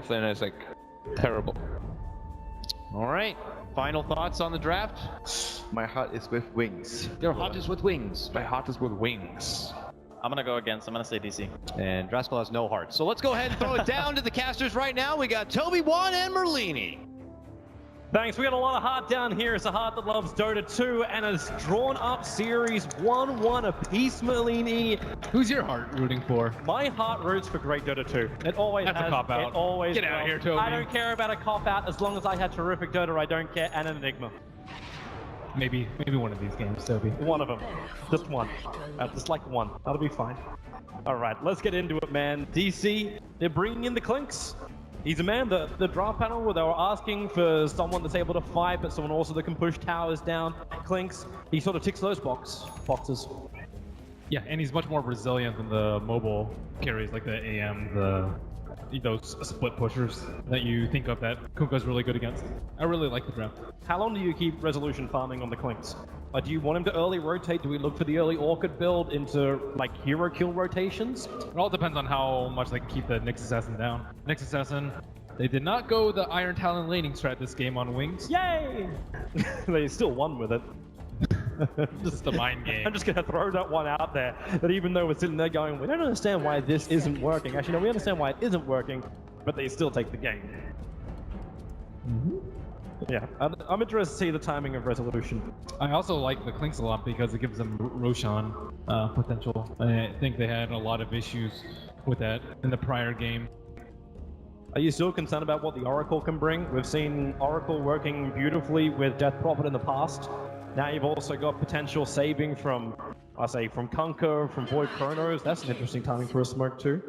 then it's like terrible. All right, final thoughts on the draft? My heart is with wings. Your heart is with wings. My heart is with wings. I'm gonna go against. I'm gonna say DC. And Driscoll has no heart. So let's go ahead and throw it down to the casters right now. We got TobiWan and Merlini. Thanks, we got a lot of heart down here. It's a heart that loves Dota 2 and has drawn up series 1-1 apiece, Merlini. Who's your heart rooting for? My heart roots for great Dota 2. It always That's has. a cop-out. It always Get out of here, Toby. I don't care about a cop-out as long as I had terrific Dota, I don't care, and an Enigma. Maybe one of these games, Toby. One of them. Just one. Just like one. That'll be fine. All right, let's get into it, man. DC, they're bringing in the Clinks. He's a man, the draft panel where they were asking for someone that's able to fight, but someone also that can push towers down, Clinks. He sort of ticks those boxes. Yeah, and he's much more resilient than the mobile carries like the AM, those split pushers that you think of that Kunkka's really good against. I really like the draft. How long do you keep resolution farming on the Clinks? Do you want him to early rotate? Do we look for the early Orchid build into like hero kill rotations? It all depends on how much they can keep the Nyx Assassin down. Nyx Assassin, they did not go the Iron Talon laning strat this game on wings. Yay! They still won with it. Just a mind game. I'm just gonna throw that one out there, that even though we're sitting there going, we don't understand why this isn't working. Actually, no, we understand why it isn't working, but they still take the game. Yeah, I'm interested to see the timing of resolution. I also like the Clinks a lot because it gives them Roshan potential. I think they had a lot of issues with that in the prior game. Are you still concerned about what the Oracle can bring? We've seen Oracle working beautifully with Death Prophet in the past. Now you've also got potential saving from, from Kunkka, from Void Chronos. That's an interesting timing for a smoke too.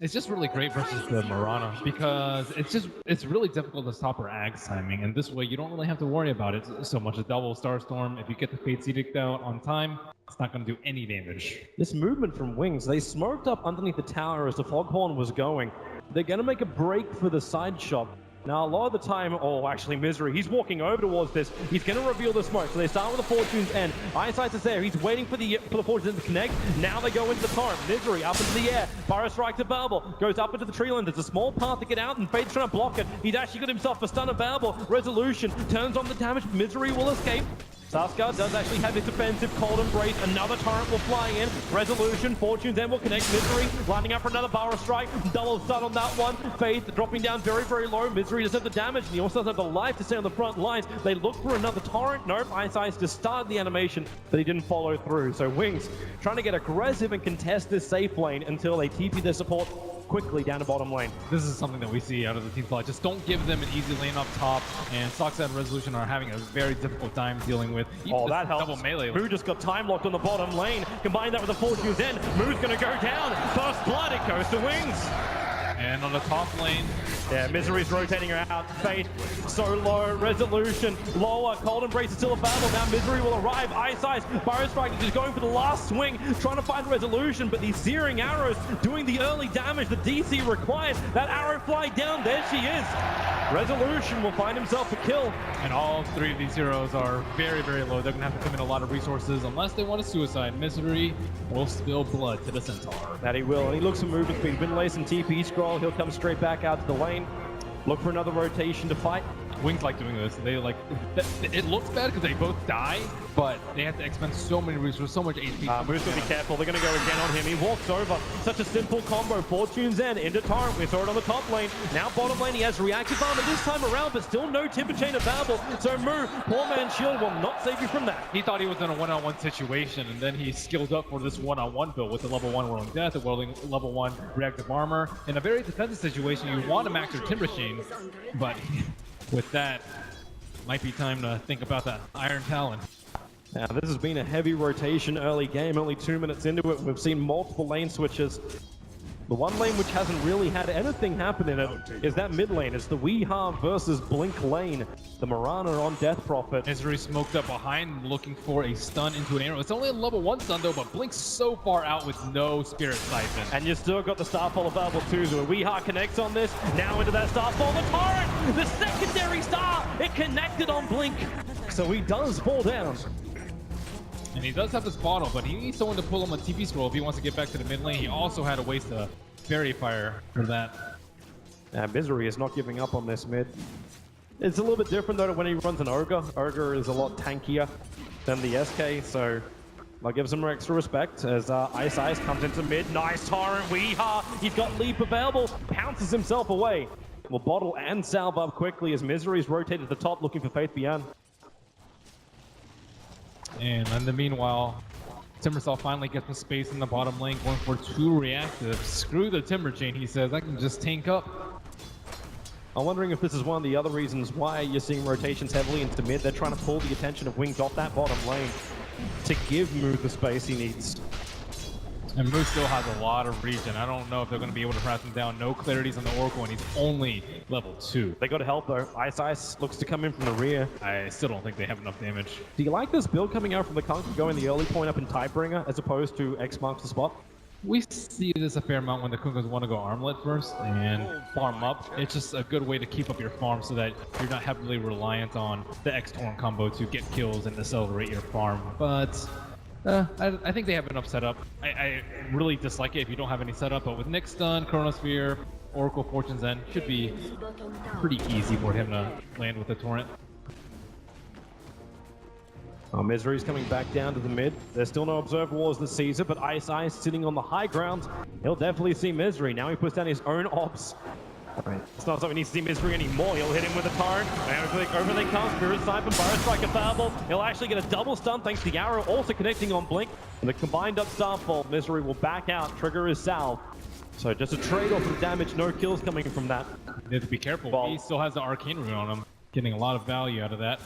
It's just really great versus the Mirana because it's really difficult to stop her Ag's timing, and this way you don't really have to worry about it so much. A double Starstorm, if you get the Fate's Edict out on time, it's not going to do any damage. This movement from Wings, they smoked up underneath the tower as the Foghorn was going. They're going to make a break for the side shop. Now, a lot of the time, actually, Misery, he's walking over towards this. He's going to reveal the smoke. So they start with the Fortune's End. Eyesight is there. He's waiting for the Fortune's End to connect. Now they go into the torrent. Misery up into the air. Pyro Strike to Babel. Goes up into the tree line. There's a small path to get out, and Fate's trying to block it. He's actually got himself a stun of Babel. Resolution turns on the damage. Misery will escape. Saskia does actually have his defensive Cold Embrace. Another torrent will fly in. Resolution, Fortune's End will connect. Misery lining up for another Power Strike. Double stun on that one. Faith dropping down very, very low. Misery doesn't have the damage, and he also doesn't have the life to stay on the front lines. They look for another torrent. Nope, Eyesight just started the animation, but he didn't follow through. So Wings trying to get aggressive and contest this safe lane until they TP their support quickly down to bottom lane. This is something that we see out of the team play. Just don't give them an easy lane up top, and Soxa and Resolution are having a very difficult time dealing with. That helps. Double melee. Moo just got time locked on the bottom lane. Combine that with the Fortune's End. Moo's gonna go down. First blood, it goes to Wings. And on the top lane, yeah, Misery's rotating her out. Fate, so low. Resolution, lower. Cold Embrace is still a battle. Now Misery will arrive. Ice Ice, Burrow Strike is going for the last swing, trying to find Resolution, but these searing arrows doing the early damage the DC required. That arrow fly down. There she is. Resolution will find himself a kill. And all three of these heroes are very, very low. They're going to have to commit a lot of resources unless they want a suicide. Misery will spill blood to the Centaur. That he will. And he looks for movement speed. Binlay some TP scroll. He'll come straight back out to the lane. Look for another rotation to fight. Wings like doing this. They like it looks bad because they both die, but they have to expend so many resources, so much HP. Moose will be careful. They're going to go again on him. He walks over. Such a simple combo. Fortune's End into Torrent. We saw it on the top lane. Now bottom lane, he has reactive armor this time around, but still no Timber Chain available. So Moo, poor man's shield will not save you from that. He thought he was in a one-on-one situation, and then he skilled up for this one-on-one build with the level 1 Whirling Death, the level 1 reactive armor. In a very defensive situation, you want to max your Timber Chain, but with that, might be time to think about that Iron Talon. Now, this has been a heavy rotation early game. Only 2 minutes into it, we've seen multiple lane switches. The one lane which hasn't really had anything happen in it is that mid lane. It's the Weehaw versus Blink lane. The Mirana on Death Prophet. Misery smoked up behind, looking for a stun into an arrow. It's only a level 1 stun though, but Blink's so far out with no Spirit Siphon. And you still got the Starfall available too. So Weehaw connects on this. Now into that Starfall. The Torrent! The secondary star! It connected on Blink. So he does fall down. And he does have his bottle, but he needs someone to pull him a TP scroll if he wants to get back to the mid lane. He also had to waste a Fairy Fire for that. Misery is not giving up on this mid. It's a little bit different though when he runs an Ogre. Ogre is a lot tankier than the SK, so I'll give some extra respect as Ice comes into mid. Nice Torrent, Weeha! He's got leap available, pounces himself away. Will bottle and salve up quickly as Misery's rotated to the top looking for Faith Beyond. And in the meanwhile, Timbersaw finally gets some space in the bottom lane, going for 2 reactive. Screw the Timber Chain, he says. I can just tank up. I'm wondering if this is one of the other reasons why you're seeing rotations heavily into mid. They're trying to pull the attention of Wings off that bottom lane to give Mood the space he needs. And Moose still has a lot of region. I don't know if they're going to be able to press him down. No clarities on the Oracle, and he's only level 2. They got to help though. Ice looks to come in from the rear. I still don't think they have enough damage. Do you like this build coming out from the Conquer going the early point up in Tidebringer as opposed to X marks the spot? We see this a fair amount when the Kunkkas want to go armlet first and farm up. It's just a good way to keep up your farm so that you're not heavily reliant on the X-Torn combo to get kills and accelerate your farm. But I think they have enough setup. I really dislike it if you don't have any setup, but with Nick Stun, Chronosphere, Oracle Fortune's End, should be pretty easy for him to land with the Torrent. Misery's coming back down to the mid. There's still no Observer Wars this season, but Ice sitting on the high ground. He'll definitely see Misery. Now he puts down his own ops. Right. It's not something he needs to see Misery anymore. He'll hit him with a torrent. And over they come. Spirit Siphon, Burrow Strike available. He'll actually get a double stun thanks to the arrow also connecting on Blink. And the combined up Starfall, Misery will back out. Trigger is salve. So just a trade-off of damage, no kills coming from that. You have to be careful. He still has the Arcane Rune on him. Getting a lot of value out of that.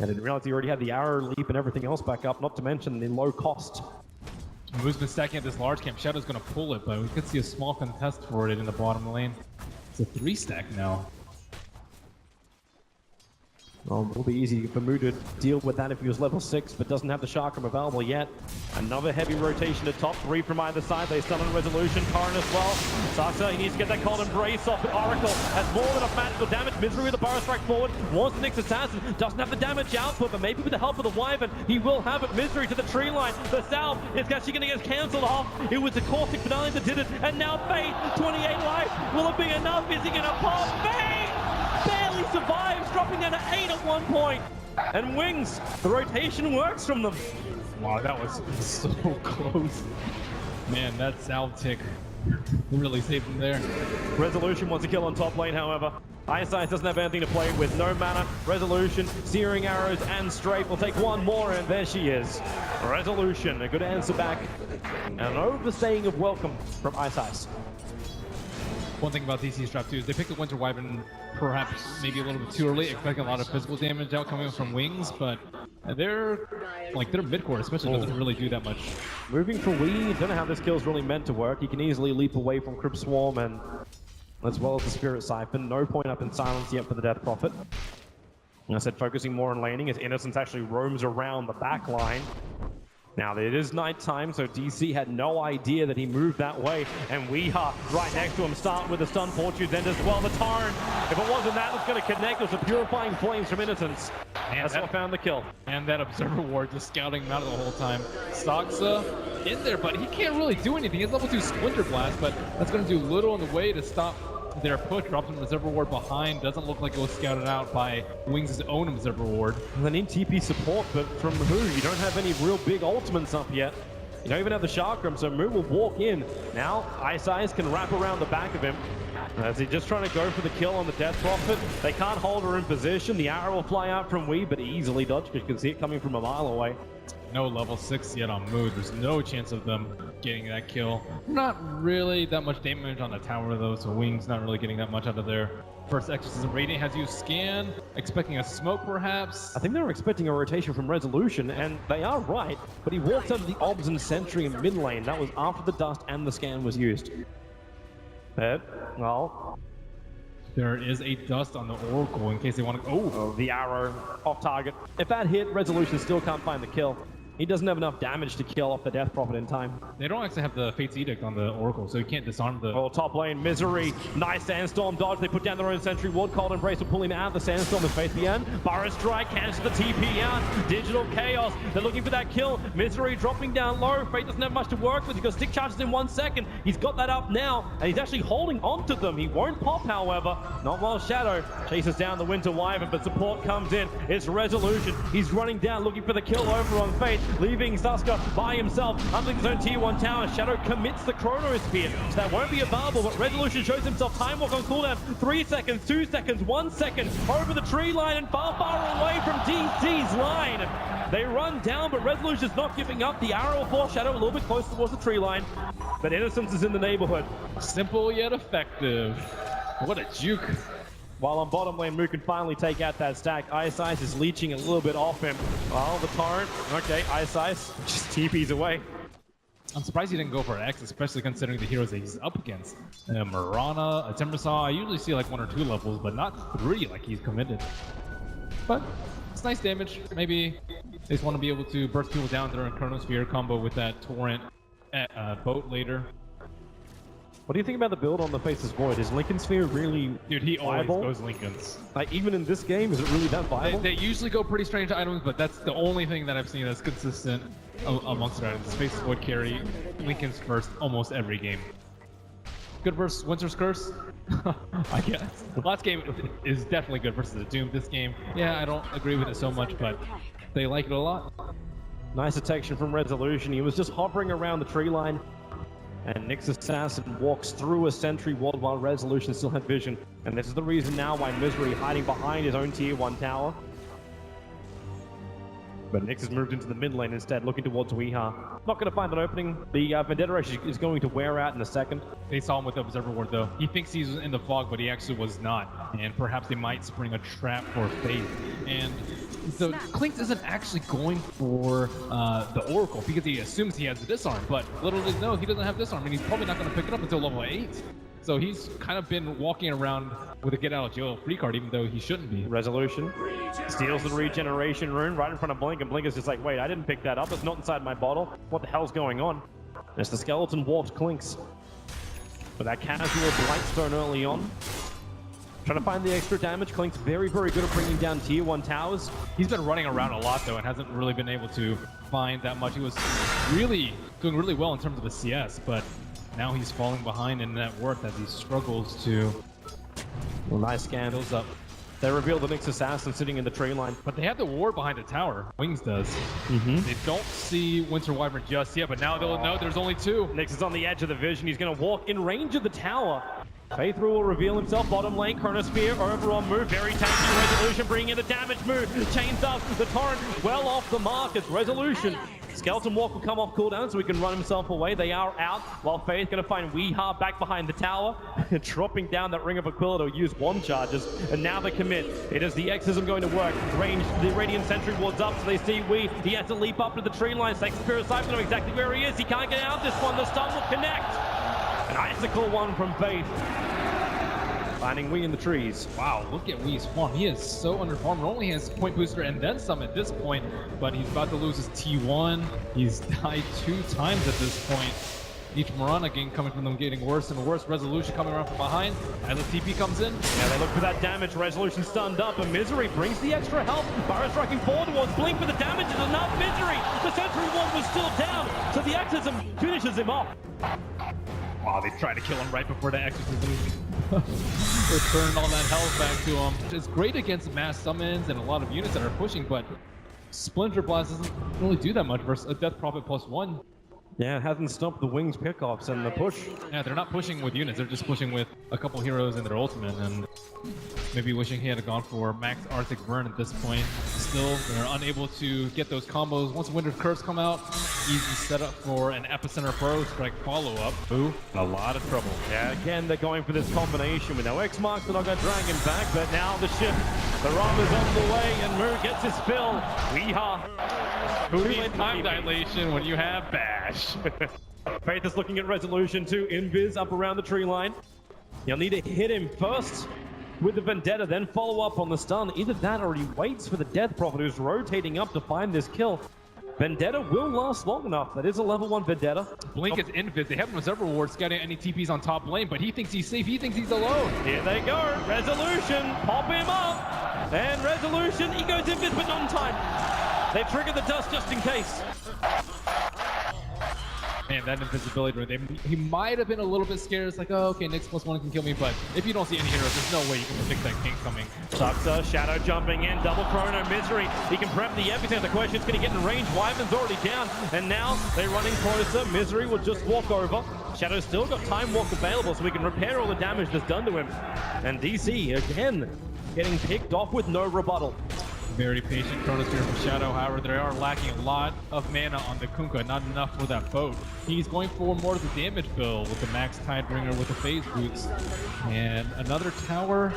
I didn't realize he already had the arrow leap and everything else back up, not to mention the low cost. Moose been stacking at this large camp. Shadow's going to pull it, but we could see a small contest for it in the bottom lane. It's a 3-stack now. Well, it will be easy for Mu to deal with that if he was level 6, but doesn't have the Chakram available yet. Another heavy rotation at top, 3 from either side. They stun on Resolution, Karin as well. Saksa, he needs to get that cold embrace off, but Oracle has more than enough magical damage. Misery with the Burrow Strike forward, wants the next assassin, doesn't have the damage output, but maybe with the help of the Wyvern, he will have it. Misery to the tree line. The Salve is actually going to get cancelled off. It was the Caustic Finale that did it, and now Fate, 28 life. Will it be enough? Is he going to pop? Fate barely survives, dropping down to 8 at one point. And Wings, the rotation works from them. Wow, that was so close. Man, that salve tick really saved him there. Resolution wants a kill on top lane, however. Ice doesn't have anything to play with. No mana. Resolution, Searing Arrows, and Strafe will take one more, and there she is. Resolution, a good answer back. And an overstaying of welcome from Ice. One thing about DC Strap 2 is they picked the Winter Wyvern perhaps maybe a little bit too early, expecting a lot of physical damage out coming from Wings, but their mid-court especially doesn't really do that much. Moving for Wee, don't know how this kill's really meant to work. He can easily leap away from Crypt Swarm and as well as the Spirit Siphon. No point up in silence yet for the Death Prophet. And I said focusing more on laning as Innocence actually roams around the back line. Now, it is nighttime, so DC had no idea that he moved that way. And Weeha right next to him, start with the stun fortune, then as well the Tarn. If it wasn't that, it's going to connect with the Purifying Flames from Innocence. And that's what found the kill. And that Observer Ward just scouting him out the whole time. Saksa in there, but he can't really do anything. He has level 2 Splinter Blast, but that's going to do little in the way to stop their push. Drops an Observer Ward behind. Doesn't look like it was scouted out by Wings' own Observer Ward. They need TP support, but from who? You don't have any real big ultimates up yet. You don't even have the Chakram, so Mu will walk in. Now, Ice can wrap around the back of him. As he's just trying to go for the kill on the Death Prophet. They can't hold her in position. The arrow will fly out from Wee, but easily dodged because you can see it coming from a mile away. No level 6 yet on Mood. There's no chance of them getting that kill. Not really that much damage on the tower though, so Wings not really getting that much out of their first Exorcism. Radiant has used Scan, expecting a smoke perhaps. I think they were expecting a rotation from Resolution, and they are right, but he walked under the Obs and Sentry in mid lane. That was after the Dust and the Scan was used. Well, there is a Dust on the Oracle in case they want to... Oh, the arrow off target. If that hit, Resolution still can't find the kill. He doesn't have enough damage to kill off the Death Prophet in time. They don't actually have the Fate's Edict on the Oracle, so you can't disarm the... Oh, top lane, Misery. Nice Sandstorm dodge. They put down their own sentry ward. Cold Embrace will pull him out. The Sandstorm is Faith Beyond. Burrow Strike cancels the TP out. Digital Chaos. They're looking for that kill. Misery dropping down low. Fate doesn't have much to work with. He's got stick charges in 1 second. He's got that up now, and he's actually holding on to them. He won't pop, however. Not while Shadow chases down the Winter Wyvern, but support comes in. It's Resolution. He's running down, looking for the kill over on Fate, leaving Suska by himself underneath his own tier 1 tower. Shadow commits the Chronosphere, so that won't be available, but Resolution shows himself. Time walk on cooldown. 3 seconds, 2 seconds, 1 second over the tree line and far away from DC's line. They run down, but Resolution's not giving up. The arrow will force Shadow a little bit closer towards the tree line, but Innocence is in the neighborhood. Simple yet effective. What a juke. While on bottom lane, Moo can finally take out that stack. Ice Ice is leeching a little bit off him. Well, the torrent. Okay, Ice Ice just TPs away. I'm surprised he didn't go for X, especially considering the heroes that he's up against. Marana, a Timbersaw, I usually see like 1 or 2 levels, but not 3 like he's committed. But it's nice damage. Maybe they just want to be able to burst people down during Chronosphere combo with that torrent boat later. What do you think about the build on the Faceless Void? Is Lincoln Sphere really Dude, he viable? always goes Lincolns. Like, even in this game, is it really that viable? They usually go pretty strange items, but that's the only thing that I've seen that's consistent amongst their items. Faceless Void carry Lincoln's first almost every game. Good versus Winter's Curse? I guess. The last game is definitely good versus the Doom. This game, yeah, I don't agree with it so much, but they like it a lot. Nice detection from Resolution. He was just hovering around the tree line, and Nyx Assassin walks through a sentry wall while Resolution still had vision. And this is the reason now why Misery hiding behind his own tier 1 tower. But Nyx has moved into the mid lane instead, looking towards Weeha. Not going to find an opening. The Vendetta Rush is going to wear out in a second. They saw him with the Observer Ward though. He thinks he's in the fog, but he actually was not. And perhaps they might spring a trap for Faith. And so Clinks isn't actually going for the Oracle because he assumes he has the disarm, but little does he know he doesn't have disarm, and he's probably not going to pick it up until level 8. So he's kind of been walking around with a get out of jail free card, even though he shouldn't be. Resolution steals the regeneration rune right in front of Blink, and Blink is just like, wait, I didn't pick that up. It's not inside my bottle. What the hell's going on? And it's the skeleton warps Clinks. But that casual Blightstone early on. Trying to find the extra damage. Clink's very, very good at bringing down tier 1 towers. He's been running around a lot though and hasn't really been able to find that much. He was really doing really well in terms of the CS, but now he's falling behind in that worth as he struggles to... Well, nice scan. Builds up. They reveal the Nyx Assassin sitting in the tree line. But they have the ward behind the tower. Wings does. They don't see Winter Wyvern just yet, but now they'll know there's only 2. Nyx is on the edge of the vision. He's going to walk in range of the tower. Faithful will reveal himself. Bottom lane, Chronosphere over on Move. Very tanky. Resolution bringing in the damage. Move chains up. The torrent well off the mark. It's Resolution. Skeleton Walk will come off cooldown so he can run himself away. They are out, while Faith going to find Weeha back behind the tower, dropping down that Ring of Aquila to use wand charges, and now they commit. It is the Exorcism going to work. Range, the Radiant Sentry wards up, so they see Wee. He has to leap up to the tree line. Spirit Cypher know exactly where he is. He can't get out this one. The stun will connect. An icicle one from Faith. Finding Wee in the trees. Wow, look at Wee's farm. He is so underfarmed. Only has point booster and then some at this point, but he's about to lose his T1. He's died 2 times at this point. Each Marana game coming from them getting worse and worse. Resolution coming around from behind as the TP comes in. Yeah, they look for that damage. Resolution stunned up, and Misery brings the extra help. Burrow striking forward towards Blink, but the damage is enough. Misery, the Sentry one was still down, so the Exorcism finishes him off. Wow, they tried to kill him right before the Exorcism returned all that health back to him. It's great against mass summons and a lot of units that are pushing, but Splinter Blast doesn't really do that much versus a Death Prophet +1. Yeah, it hasn't stopped the Wings pickoffs and the push. Yeah, they're not pushing with units, they're just pushing with a couple heroes and their ultimate, and maybe wishing he had gone for max Arctic Burn at this point. Still, they're unable to get those combos. Once Winter's Curse come out, easy setup for an Epicenter Burrow Strike follow-up. Ooh, a lot of trouble. Yeah, again, they're going for this combination with no X-Marks, they're not going to Dragon back, but now the shift, the Ram is on the way, and Mur gets his fill. Weeha. Who needs time dilation when you have Bash? Faith is looking at Resolution too. Invis up around the tree line. You'll need to hit him first with the Vendetta, then follow up on the stun. Either that or he waits for the Death Prophet, who's rotating up to find this kill. Vendetta will last long enough. That is a level 1 Vendetta. Blink is invis. They have reserve reward scouting any TPs on top lane, but he thinks he's safe. He thinks he's alone. Here they go. Resolution. Pop him up. And Resolution, he goes invis, but not in time. They trigger the dust just in case. Man, that invisibility rune, he might have been a little bit scared. It's like, oh, okay, Nyx +1 can kill me, but if you don't see any heroes, there's no way you can predict that king coming. Suxa, Shadow jumping in, double chrono, Misery. He can prep the epicenter. The question is, can he get in range? Wyvern's already down, and now they're running closer. Misery will just walk over. Shadow's still got Time Walk available, so we can repair all the damage that's done to him. And DC, again, getting picked off with no rebuttal. Very patient Chronos here from Shadow. However, they are lacking a lot of mana on the Kunkka, not enough for that boat. He's going for more of the damage bill with the Max Tidebringer with the phase boots. And another tower.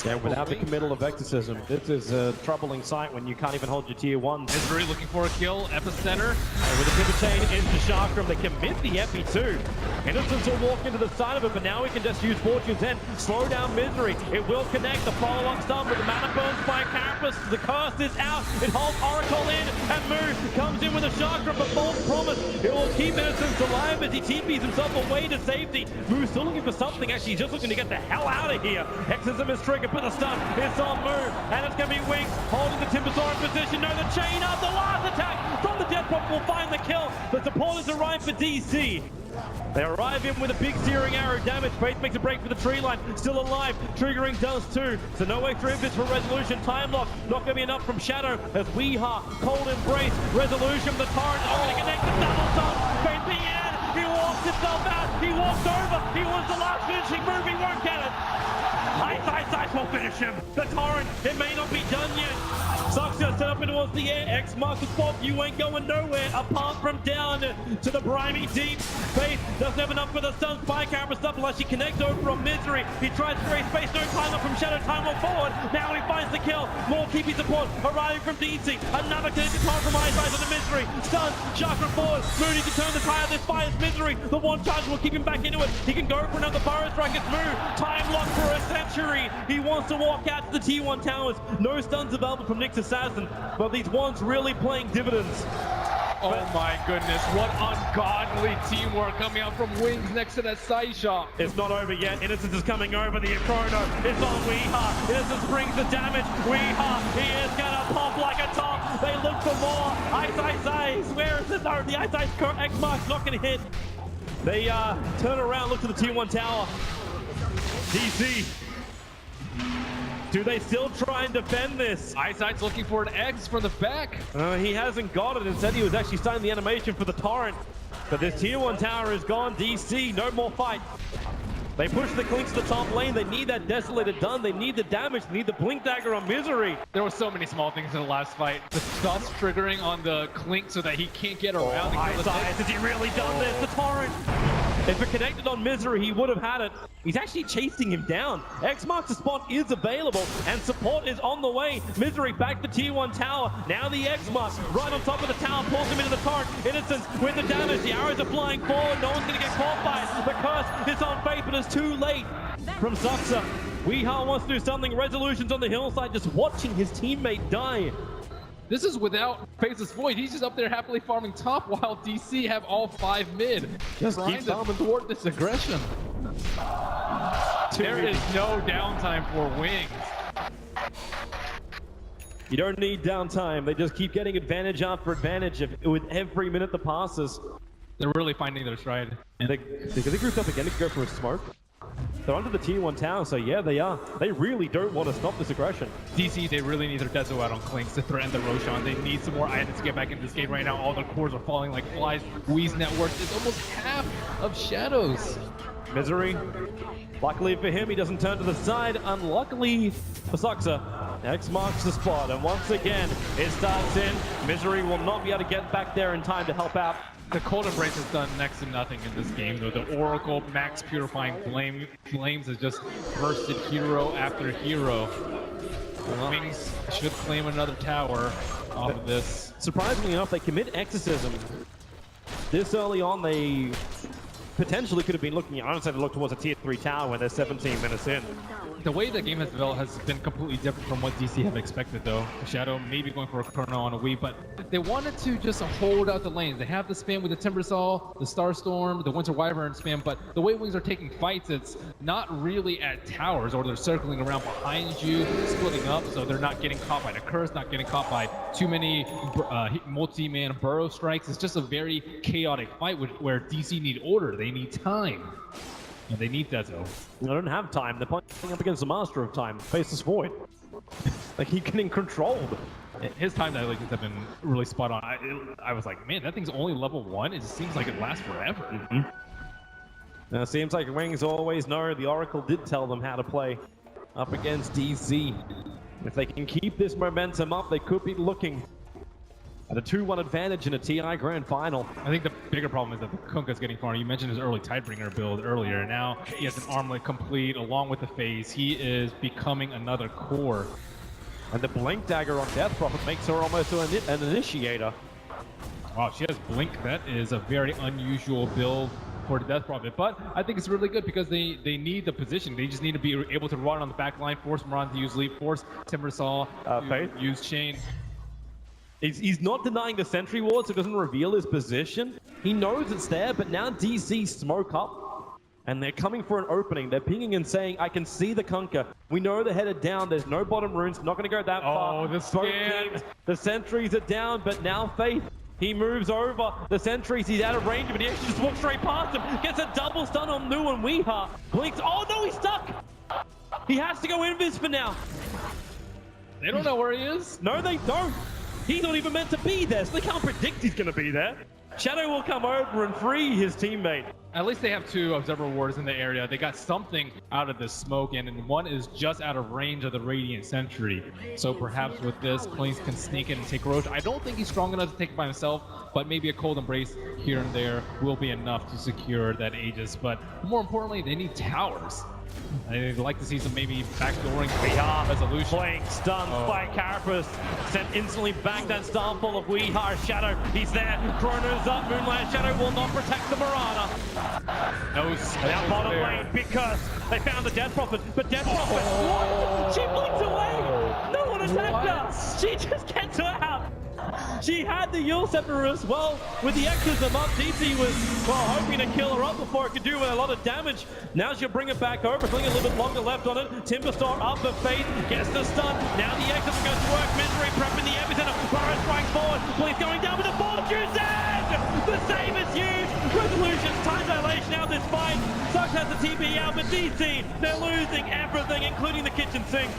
Yeah, without the committal of Exorcism, this is a troubling sight when you can't even hold your tier 1. Misery looking for a kill. Epicenter. And with the pivot chain into Chakram, they commit the Epi too. Innocence will walk into the side of it, but now we can just use Fortune's End. Slow down Misery. It will connect. The follow-up stun with the mana burns by Carapace. The curse is out. It holds Oracle in, and Moo comes in with a Chakram, but false promise. It will keep Innocence alive as he TPs himself away to safety. Moo's still looking for something. Actually, he's just looking to get the hell out of here. Exorcism is triggered, but the stun is on Moo, and it's going to be Wings holding the Timbersaw in position. No, the chain up. The last attack from the Death Prop will find the kill. The supporters arrive for DC. They arrive in with a big searing arrow damage. Faith makes a break for the tree line. Still alive. Triggering does too. So no extra invis for Resolution. Time lock. Not going to be enough from Shadow as Weeha. Cold Embrace. Resolution. The torrent. Oh, going to connect the double stun. Faith being in. He walks himself out. He walks over. He wants the last finishing move. He won't get it. Ice will finish him. The torrent. It may not be done yet. Suxa set up towards the air. X marks the spot. You ain't going nowhere apart from down to the briny deep. Faith doesn't have enough for the stun. Spy camera stuff unless she connects over from Misery. He tries to create space. No time up from Shadow. Time on forward. Now he finds the kill. More TP support arriving from DC. Another connected time from Ice on the Misery. Stun. Chakra forward. Mooney can turn the tide of this fire's Misery. The one charge will keep him back into it. He can go for another Burrow Strike. It's Moo. Time lock for a century. He wants to walk out to the T1 towers. No stuns available from Nyx Assassin, but these ones really playing dividends. Oh my goodness, what ungodly teamwork coming out from Wings next to that side shot. It's not over yet. Innocence is coming over. The Chrono is on Weeha. Innocence brings the damage. Weeha, he is gonna pop like a top. They look for more. Ice. Where is it? No, the Ice X mark's not gonna hit. They turn around, look to the T1 tower. DC. Do they still try and defend this? Eyesight's looking for an X from the back. He hasn't got it. Instead, he was actually starting the animation for the torrent. But this tier 1 tower is gone. DC, no more fight. They push the Clinks to the top lane. They need that Desolator done. They need the damage. They need the Blink Dagger on Misery. There were so many small things in the last fight. The stuff triggering on the Clink so that he can't get around. Has he really done this? The torrent. If it connected on Misery, he would have had it. He's actually chasing him down. X marks the spot is available, and support is on the way. Misery back to tier 1 tower. Now the X mark right on top of the tower pulls him into the torrent. Innocence with the damage. The arrows are flying forward. No one's going to get caught by it. The curse is on Faith, but it's too late from Suxa. Weeha wants to do something. Resolution's on the hillside, just watching his teammate die. This is without Faceless Void. He's just up there happily farming top while DC have all 5 mid. Just trying keep to thwart this aggression. There is no downtime for Wings. You don't need downtime. They just keep getting advantage after advantage with every minute that passes. They're really finding their stride. They grouped up again to go for a smoke. They're under the tier 1 tower, so yeah, they are. They really don't want to stop this aggression. DC, they really need their Dezo out on Clinks to threaten the Roshan. They need some more items to get back into this game right now. All their cores are falling like flies. Wee's net worth is almost half of Shadow's. Misery. Luckily for him, he doesn't turn to the side. Unluckily for Suxa, X marks the spot, and once again, it starts in. Misery will not be able to get back there in time to help out. The Cold Embrace has done next to nothing in this game, though. The Oracle Max Purifying Flames has just bursted hero after hero. Wings should claim another tower off of this. Surprisingly enough, they commit Exorcism. This early on, they potentially could have been looking, I don't say to look towards a tier 3 tower when they're 17 minutes in. The way the game has developed has been completely different from what DC have expected, though. Shadow maybe going for a Chrono on a Wii, but they wanted to just hold out the lanes. They have the spam with the Timbersaw, the Starstorm, the Winter Wyvern spam, but the way Wings are taking fights, it's not really at towers, or they're circling around behind you, splitting up, so they're not getting caught by the curse, not getting caught by too many multi-man burrow strikes. It's just a very chaotic fight where DC need order. They need time. And they need that, though. They don't have time. They're playing up against the Master of Time, Faceless Void. They keep getting controlled. His time dilations have been really spot on. I was like, man, that thing's only level 1. It just seems like it lasts forever. Now, it seems like Wings always know. The Oracle did tell them how to play up against DC. If they can keep this momentum up, they could be looking at a 2-1 advantage in a TI Grand Final. I think the bigger problem is that the Kunkka's getting far. You mentioned his early Tidebringer build earlier. Now he has an armlet complete along with the phase. He is becoming another core. And the Blink Dagger on Death Prophet makes her almost an initiator. Wow, she has Blink. That is a very unusual build for the Death Prophet, but I think it's really good because they need the position. They just need to be able to run on the back line, force Moran to use Leap, force Timbersaw to use Chain. He's not denying the Sentry Ward, so it doesn't reveal his position. He knows it's there, but now DC smoke up, and they're coming for an opening. They're pinging and saying, I can see the Kunkka. We know they're headed down. There's no bottom runes. Not going to go that far. Oh, the scan. The sentries are down, but now Faith, he moves over. The sentries, he's out of range, but he actually just walks straight past him. Gets a double stun on Nu and Weeha. Blinks. Oh, no, he's stuck. He has to go invis for now. They don't know where he is. No, they don't. He's not even meant to be there, so they can't predict he's going to be there. Shadow will come over and free his teammate. At least they have 2 Observer Wards in the area. They got something out of this smoke, and one is just out of range of the Radiant Sentry. So perhaps with this, Cleans can sneak in and take Roche. I don't think he's strong enough to take it by himself, but maybe a Cold Embrace here and there will be enough to secure that Aegis. But more importantly, they need towers. I'd like to see some maybe backdooring resolution. Blink, stunned by Carapace. Sent instantly back that Starfall of Weeha. Shadow, he's there. Chrono's up. Moonlight Shadow will not protect the Mirana. No, now bottom lane because they found the Death Prophet. But Death Prophet, what? She blinks away. No one attacked her. She just gets her out. She had the Yule Scepter as well. With the Exorcism up, DC was, well, hoping to kill her up before it could do a lot of damage. Now she'll bring it back over, something a little bit longer left on it. Timberstorm up, but Faith gets the stun. Now the Exorcism goes to work. Misery prepping the epicenter. Burrow strikes forward. Blink going down with the Fortune's end! The save is huge. Resolution's time dilation out this fight. Sucks has the TP out, but DC, they're losing everything, including the kitchen sink.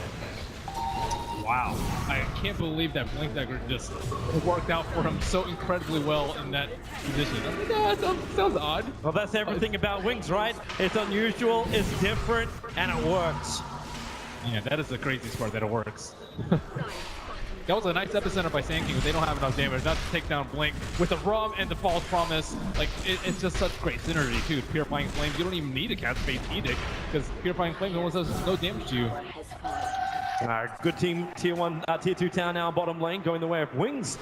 Wow, I can't believe that Blink Dagger just worked out for him so incredibly well in that position. Yeah, that sounds odd. Well, that's everything about Wings, right? It's unusual, it's different, and it works. Yeah, that is the craziest part, that it works. That was a nice epicenter by Sand King, but they don't have enough damage not to take down Blink. With the Rum and the False Promise, like, it's just such great synergy, too. Purifying Flames, you don't even need to cast Faith Edict, because Purifying Flames almost does no damage to you. Good team, tier 2 town now, bottom lane, going the way of Wings.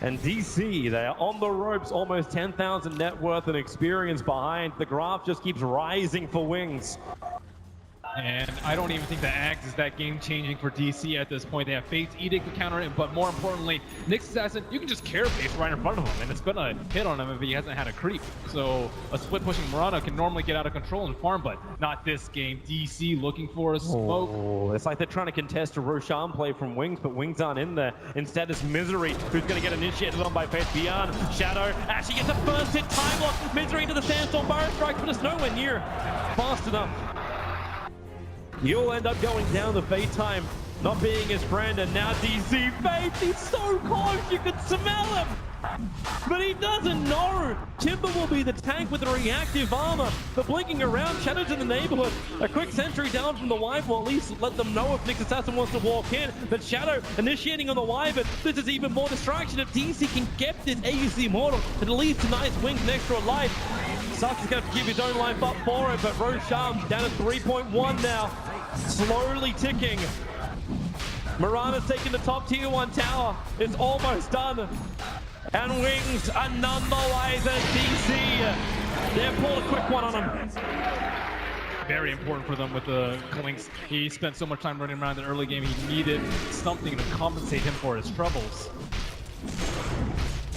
And DC, they are on the ropes, almost 10,000 net worth and experience behind. The graph just keeps rising for Wings. And I don't even think that Axe is that game-changing for DC at this point. They have Fate's Edict to counter it, but more importantly, Nyx Assassin, you can just Carapace right in front of him, and it's gonna hit on him if he hasn't had a creep. So a split-pushing Mirana can normally get out of control and farm, but not this game. DC looking for a smoke. Oh, it's like they're trying to contest a Roshan play from Wings, but Wings aren't in there. Instead, it's Misery, who's gonna get initiated on by Faith beyond. Shadow actually gets a first hit time lock. Misery into the Sandstorm Burrow strikes, but it's nowhere near fast enough. You'll end up going down the Fate time, not being his friend, and now DC Faith, he's so close, you can smell him! But he doesn't know! Timber will be the tank with the reactive armor. The blinking around, Shadows in the neighborhood. A quick sentry down from the Wyvern will at least let them know if Nyx Assassin wants to walk in. But Shadow initiating on the Wyvern. This is even more distraction. If DC can get this AUC Immortal, it leads to nice Wings and extra life. Sucks is going to give his own life up for it, but Roshan down at 3.1 now. Slowly ticking. Mirana's taking the top tier 1 tower. It's almost done. And Wings are none the wiser. DC They pulled a quick one on him. Very important for them with the Clinks. He spent so much time running around in the early game. He needed something to compensate him for his troubles.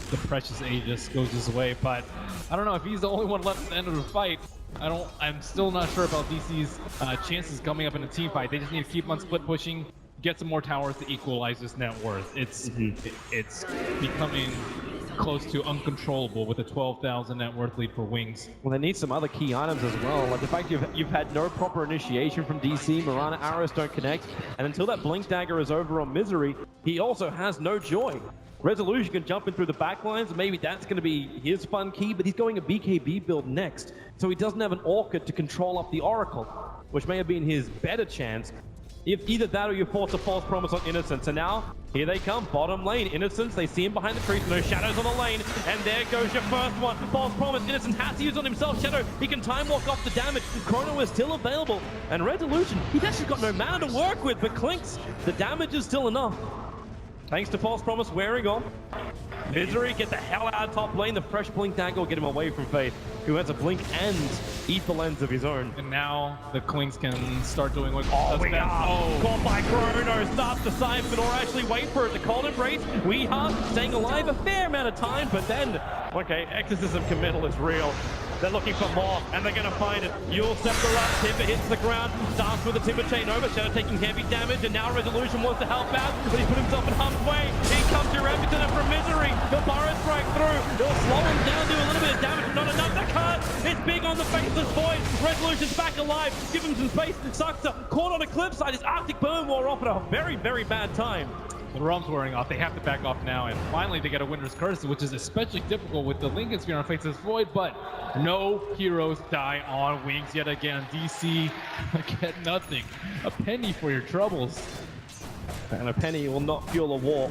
The precious Aegis goes his way, but I don't know if he's the only one left at the end of the fight. I'm still not sure about DC's chances coming up in a team fight. They just need to keep on split pushing, get some more towers to equalize this net worth. It's becoming close to uncontrollable with a 12,000 net worth lead for Wings. Well, they need some other key items as well. Like the fact you've had no proper initiation from DC, Mirana arrows don't connect, and until that Blink Dagger is over on Misery, he also has no joy. Resolution can jump in through the backlines, maybe that's going to be his fun key, but he's going a BKB build next, so he doesn't have an Orchid to control up the Oracle, which may have been his better chance. If either that or you force a false promise on Innocence. And now, here they come, bottom lane. Innocence, they see him behind the trees, no shadows on the lane. And there goes your first one. False promise, Innocence has to use on himself. Shadow, he can time walk off the damage. Chrono is still available. And Resolution, he's actually got no mana to work with, but Clinks, the damage is still enough. Thanks to False Promise wearing on. Misery, get the hell out of top lane. The fresh Blink Dagger will get him away from Faith, who has a blink and ether lens of his own. And now the Clinks can start doing what Caught by Chrono, starts the siphon, or actually wait for it. The cold embrace. We are staying alive a fair amount of time, but then, okay, Exorcism committal is real. They're looking for more, and they're going to find it. Yule Scepter up, Timber hits the ground, starts with a Timber Chain over, Shadow taking heavy damage, and now Resolution wants to help out, but he's put himself in harm's way. Here comes your Remington, and from Misery, the Burrow strike through. It'll slow him down, do a little bit of damage, but not enough. The cut, it's big on the Faceless Void. Resolution's back alive, give him some space. Suxer caught on a cliffside, his Arctic Burn wore off at a very, very bad time. The Realm's wearing off. They have to back off now, and finally they get a Winter's Curse, which is especially difficult with the Lincoln Sphere on Faceless Void, but no heroes die on Wings yet again. DC get nothing. A penny for your troubles. And a penny will not fuel a war.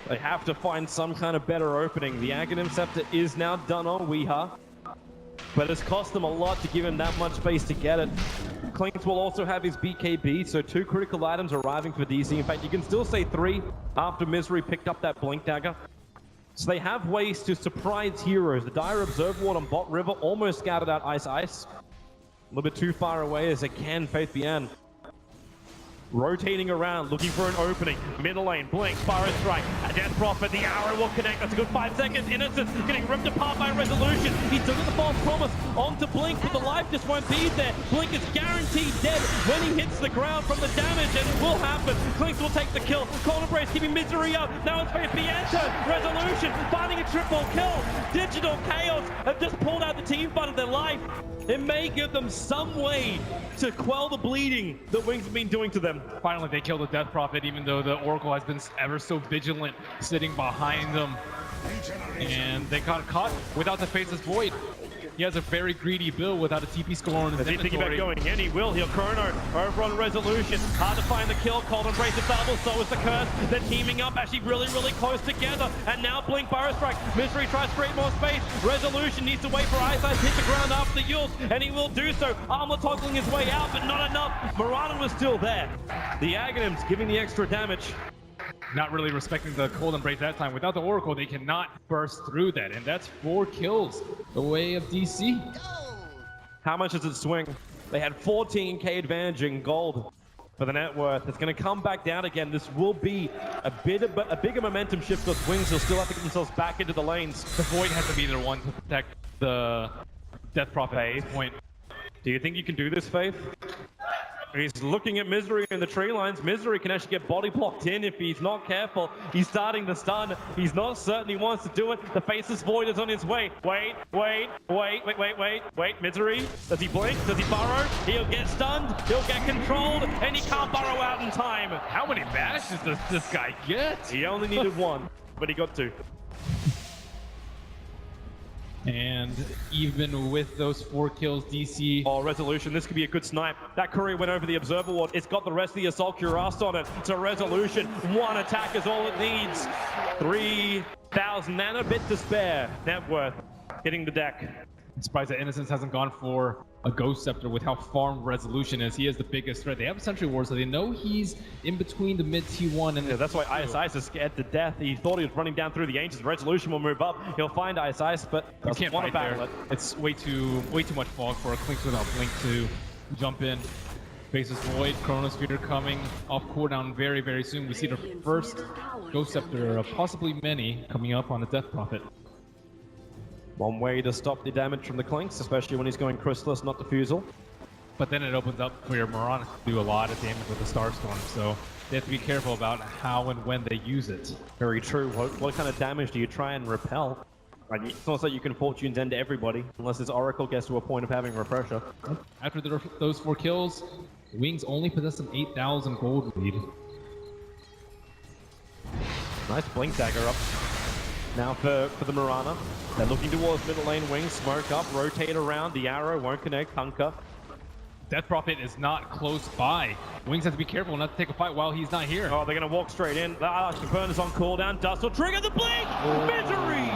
They have to find some kind of better opening. The Aghanim Scepter is now done on Weeha, but it's cost them a lot to give him that much space to get it. Clinks will also have his BKB, so 2 critical items arriving for DC. In fact, you can still say 3 after Misery picked up that Blink Dagger. So they have ways to surprise heroes. The Dire Observer Ward on bot river almost scouted out Ice. A little bit too far away as it can Faith Bien. Rotating around, looking for an opening. Middle lane, Blink, Spyro Strike, a Death Prophet, the arrow will connect. That's a good 5 seconds. Innocence getting ripped apart by Resolution. He took the False Promise onto Blink, but the life just won't be there. Blink is guaranteed dead when he hits the ground from the damage, and it will happen. Clinks will take the kill. Cold Embrace keeping Misery up. Now it's Faith Bianto. Resolution finding a triple kill. Digital Chaos have just pulled out the team fight of their life. It may give them some way to quell the bleeding that Wings have been doing to them. Finally, they kill the Death Prophet, even though the Oracle has been ever so vigilant, sitting behind them. And they got caught without the Faceless Void. He has a very greedy build without a TP score on his Is he inventory. thinking about going in? He will. He'll Chrono over on Resolution. Hard to find the kill. Cold Embrace available. So is the Curse. They're teaming up, actually really, really close together. And now Blink Burrow Strike. Misery tries to create more space. Resolution needs to wait for Ice to hit the ground after the Yules, and he will do so. Armor toggling his way out, but not enough. Mirana was still there. The Aghanims giving the extra damage. Not really respecting the Cold Embrace that time. Without the Oracle, they cannot burst through that. And that's 4 kills the way of DC. How much does it swing? They had 14k advantage in gold for the net worth. It's going to come back down again. This will be a bigger momentum shift because Wings will still have to get themselves back into the lanes. The Void has to be the one to protect the Death Prophet at this point. Do you think you can do this, Faith? He's looking at Misery in the tree lines. Misery can actually get body blocked in if he's not careful. He's starting to stun. He's not certain he wants to do it. The Faceless Void is on his way. Wait. Misery. Does he blink? Does he burrow? He'll get stunned. He'll get controlled. And he can't burrow out in time. How many bashes does this guy get? He only needed 1, but he got 2. And even with those 4 kills, DC... Oh, Resolution, this could be a good snipe. That courier went over the Observer Ward. It's got the rest of the Assault Cuirass on it. So Resolution, 1 attack is all it needs. 3,000 and a bit to spare. Net worth hitting the deck. I'm surprised that Innocence hasn't gone for a Ghost Scepter with how far Resolution is. He is the biggest threat. They have a Sentry Ward, so they know he's in between the mid T1 and Yeah, that's why Ice is scared to death. He thought he was running down through the Ancients. Resolution will move up. He'll find Ice, but You doesn't can't want fight to battle there. it. It's way too much fog for a Clinks without Blink to jump in. Faces Void, Chronosphere coming off cooldown very, very soon. We see the first Ghost Scepter of possibly many coming up on a Death Prophet. One way to stop the damage from the Clinks, especially when he's going Chrysalis, not Diffusal. But then it opens up for your Mirana to do a lot of damage with the Starstorm, so they have to be careful about how and when they use it. Very true. What kind of damage do you try and repel? Like, it's not like you can Fortune's End to everybody, unless this Oracle gets to a point of having Refresher. After those 4 kills, Wings only possess an 8,000 gold lead. Nice Blink Dagger up. Now for the Mirana. They're looking towards middle lane. Wings, smoke up, rotate around. The arrow won't connect. Hunker. Death Prophet is not close by. Wings have to be careful not to take a fight while he's not here. Oh, they're going to walk straight in. Burn is on cooldown. Dust will trigger the blink! Misery!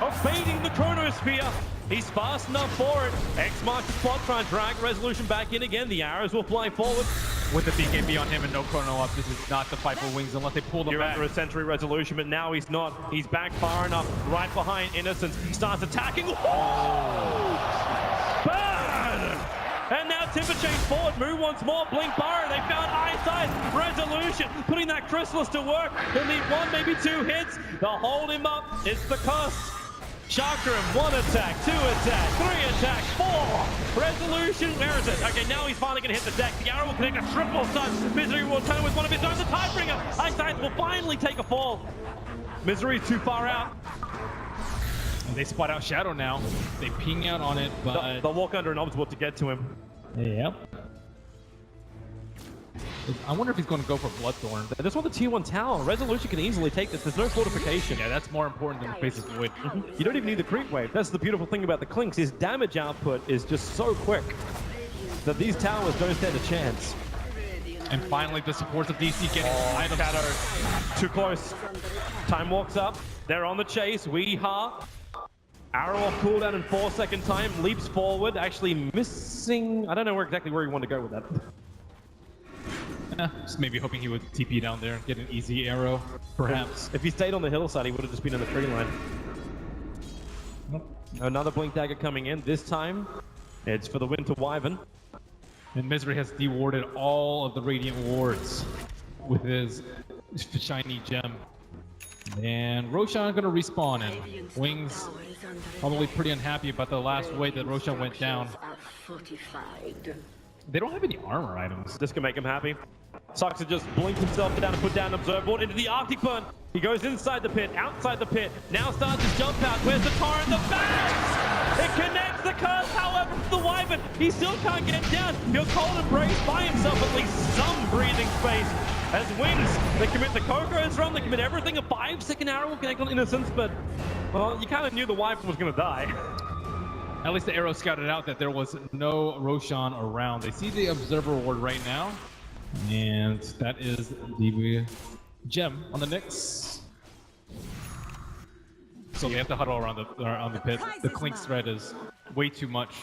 Evading the Chronosphere. He's fast enough for it. X marks the spot, trying to drag Resolution back in again. The arrows will fly forward. With the BKB on him and no Chrono up, this is not the fight for Wings unless they pull them You're back. under a Sentry Resolution, but now he's not. He's back far enough, right behind Innocence. He starts attacking. Oh! Burn! And now Timber Chain forward, move once more, Blink Burrow, they found Eyesight, Resolution, putting that Chrysalis to work. They'll need 1, maybe 2 hits. They'll hold him up, it's the cost. Chakram, 1 attack, 2 attack, 3 attack, 4. Resolution, where is it? Okay, now he's finally going to hit the deck. The arrow will connect a triple stun. Misery will turn with one of his own, the Tidebringer. Eyesight will finally take a fall. Misery's too far out. And they spot out Shadow now. They ping out on it, but... They'll walk under an Obswort to get to him. Yep. I wonder if he's going to go for Bloodthorn. They just want the T1 tower. Resolution can easily take this. There's no fortification. Yeah, that's more important than Faces Void. You don't even need the creep wave. That's the beautiful thing about the Clinks. His damage output is just so quick that these towers don't stand a chance. And finally, the supports of DC getting items. Shadow. Too close. Time walks up. They're on the chase. Weeha. Arrow off cooldown in 4-second time. Leaps forward. Actually missing. I don't know exactly where he wanted to go with that. Just maybe hoping he would TP down there and get an easy arrow, perhaps. If he stayed on the hillside, he would have just been in the tree line. Nope. Another Blink Dagger coming in. This time, it's for the Winter Wyvern. And Misery has dewarded all of the Radiant wards with his shiny gem. And Roshan gonna respawn in. Wings probably pretty unhappy about the last way that Roshan went down. They don't have any armor items. This can make him happy. Sucks to just blink himself down and put down an Observe Board into the Arctic Burn. He goes inside the pit, outside the pit. Now starts his jump out. Where's the torrent? The bags! It connects the curse, however, for the Wyvern. He still can't get down. He'll cold embrace by himself at least some breathing space. As Wings, they commit the Coco's run, they commit everything. A 5-second arrow will connect on Innocence, but, well, you kind of knew the Wyvern was going to die. At least the arrow scouted out that there was no Roshan around. They see the Observer Ward right now. And that is the gem on the Nyx. So they have to huddle around the pit. The Clink's threat is way too much.